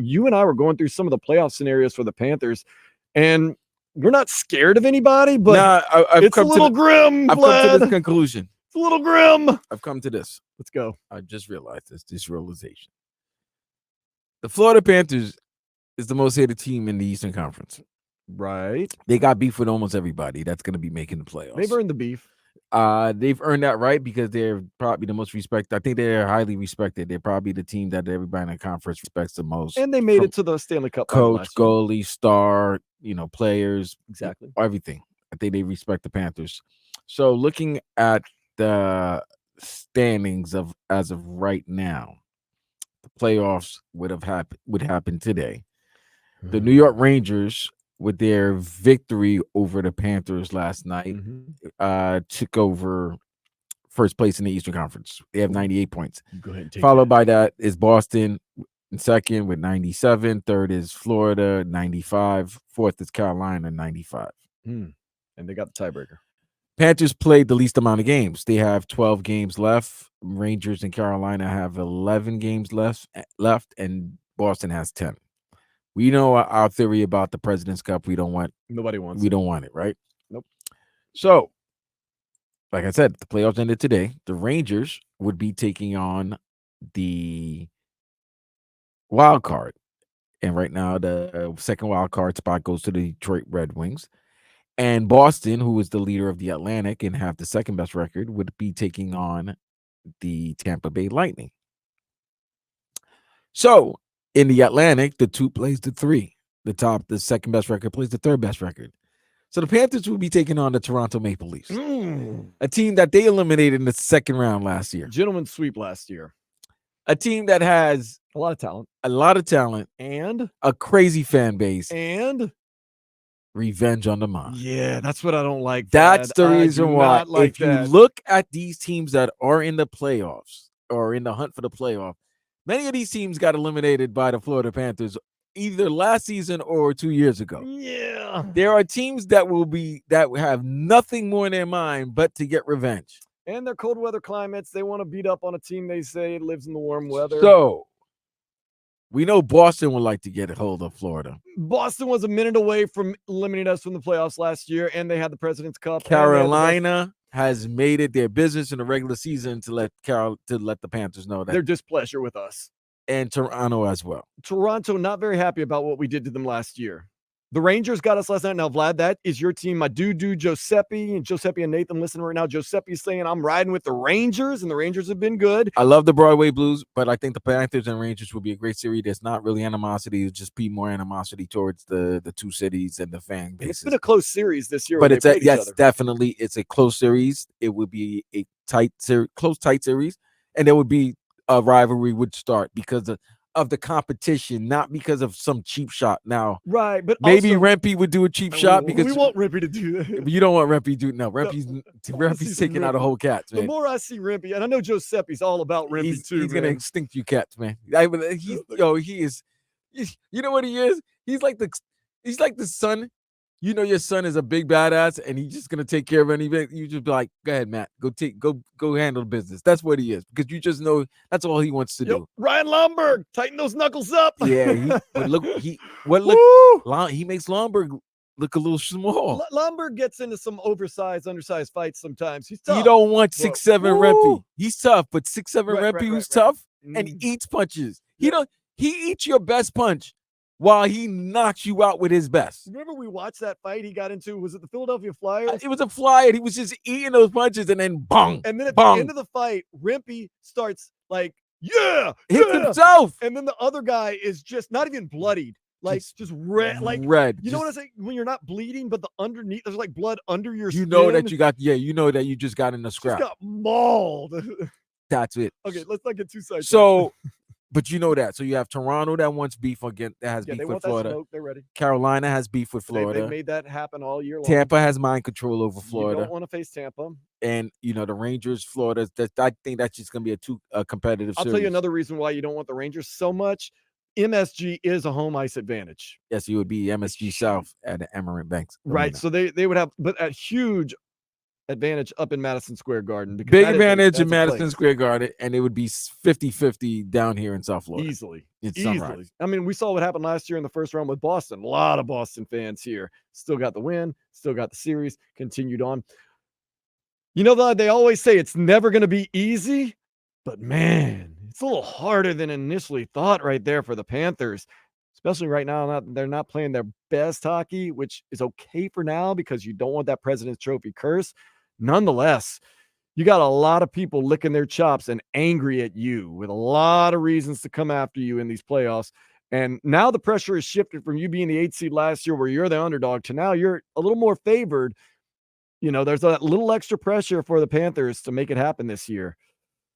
you and I were going through some of the playoff scenarios for the Panthers, and we're not scared of anybody, but it's a little grim. I've come to this conclusion. It's a little grim. I've come to this. Let's go. I just realized this realization. The Florida Panthers is the most hated team in the Eastern Conference. Right. They got beef with almost everybody that's going to be making the playoffs. They've earned the beef. They've earned that right because they're probably the most respected. I think they're highly respected. They're probably the team that everybody in the conference respects the most. And they made it to the Stanley Cup. Coach, goalie, star, players. Exactly. Everything. I think they respect the Panthers. So looking at the standings as of right now, the playoffs would happen today. The New York Rangers, with their victory over the Panthers last night, took over first place in the Eastern Conference. They have 98 points. Go ahead and take Followed by that is Boston in second with 97. Third is Florida, 95. Fourth is Carolina, 95. And they got the tiebreaker. Panthers played the least amount of games. They have 12 games left. Rangers and Carolina have 11 games left, and Boston has 10. We know our theory about the President's Cup. Nobody wants it. We don't want it, right? Nope. So, like I said, the playoffs ended today. The Rangers would be taking on the wild card. And right now, the second wild card spot goes to the Detroit Red Wings. And Boston, who is the leader of the Atlantic and have the second best record, would be taking on the Tampa Bay Lightning. So, in the Atlantic, the 2 plays the 3. The second best record plays the third best record. So the Panthers will be taking on the Toronto Maple Leafs, a team that they eliminated in the second round last year. Gentleman's sweep last year. A team that has a lot of talent, and a crazy fan base, and revenge on the mind. Yeah, that's what I don't like. That's the reason why. If you look at these teams that are in the playoffs or in the hunt for the playoff, many of these teams got eliminated by the Florida Panthers either last season or 2 years ago. Yeah. There are teams that have nothing more in their mind but to get revenge. And they're cold weather climates. They want to beat up on a team they say lives in the warm weather. So we know Boston would like to get a hold of Florida. Boston was a minute away from eliminating us from the playoffs last year, and they had the President's Cup. Carolina has made it their business in the regular season to let the Panthers know that their displeasure with us. And Toronto as well. Toronto not very happy about what we did to them last year. The Rangers got us last night. Now, Vlad, that is your team. My dude Giuseppe and Nathan listening right now. Giuseppe's saying I'm riding with the Rangers, and the Rangers have been good. I love the Broadway Blues, but I think the Panthers and Rangers will be a great series. There's not really animosity. It'll just be more animosity towards the two cities and the fan base. It's been a close series this year. But definitely it's a close series. It would be a tight series, and there would be a rivalry would start because of the competition, not because of some cheap shot. Now, right, but maybe Rempe would do a cheap shot because we want Rempe to do that. You don't want Rempe to do no. Rempe's taking out a whole cats, man. The more I see Rempe, and I know Giuseppe's all about Rempe too. He's gonna extinct you cats, man. He is. You know what he is? He's like the son. You know your son is a big badass, and he's just gonna take care of anything. You just be like, go ahead, Matt. Go handle the business. That's what he is, because you just know that's all he wants to do. Ryan Lomberg, tighten those knuckles up. Yeah, he makes Lomberg look a little small. Lomberg gets into some undersized fights sometimes. He's tough. You don't want 6'7" Rempe. He's tough, but 6'7" Rempe who's tough and eats punches. He eats your best punch while he knocks you out with his best. Remember we watched that fight he got into? Was it the Philadelphia Flyers? It was a Flyer. He was just eating those punches and then bong. And then at the end of the fight, Rempe starts like, hits himself. And then the other guy is just not even bloodied. Just red. Red. You know what I'm saying? When you're not bleeding, but the underneath, there's like blood under your skin. You know that you just got in a scrap. Just got mauled. That's it. Okay, let's not get too sidetracked. So, but you know that. So you have Toronto that wants beef again. That has beef with Florida. They're ready. Carolina has beef with Florida. They made that happen all year long. Tampa has mind control over Florida. You don't want to face Tampa. And the Rangers, Florida. I think that's just going to be a competitive series. I'll tell you another reason why you don't want the Rangers so much. MSG is a home ice advantage. Yes, you would be MSG South at the Emirates Banks. Right. So they would have, but a huge advantage up in Madison Square Garden because Big that is advantage in that's a Madison place. Square Garden, and it would be 50-50 down here in South Florida. Easily. It's Sunrise. Easily. I mean, we saw what happened last year in the first round with Boston. A lot of Boston fans here. Still got the win, still got the series, continued on. You know, they always say it's never going to be easy, but man, it's a little harder than initially thought right there for the Panthers, especially right now. They're not playing their best hockey, which is okay for now because you don't want that President's Trophy curse. Nonetheless, you got a lot of people licking their chops and angry at you with a lot of reasons to come after you in these playoffs. And now the pressure is shifted from you being the 8th seed last year where you're the underdog to now you're a little more favored. You know, there's that little extra pressure for the Panthers to make it happen this year.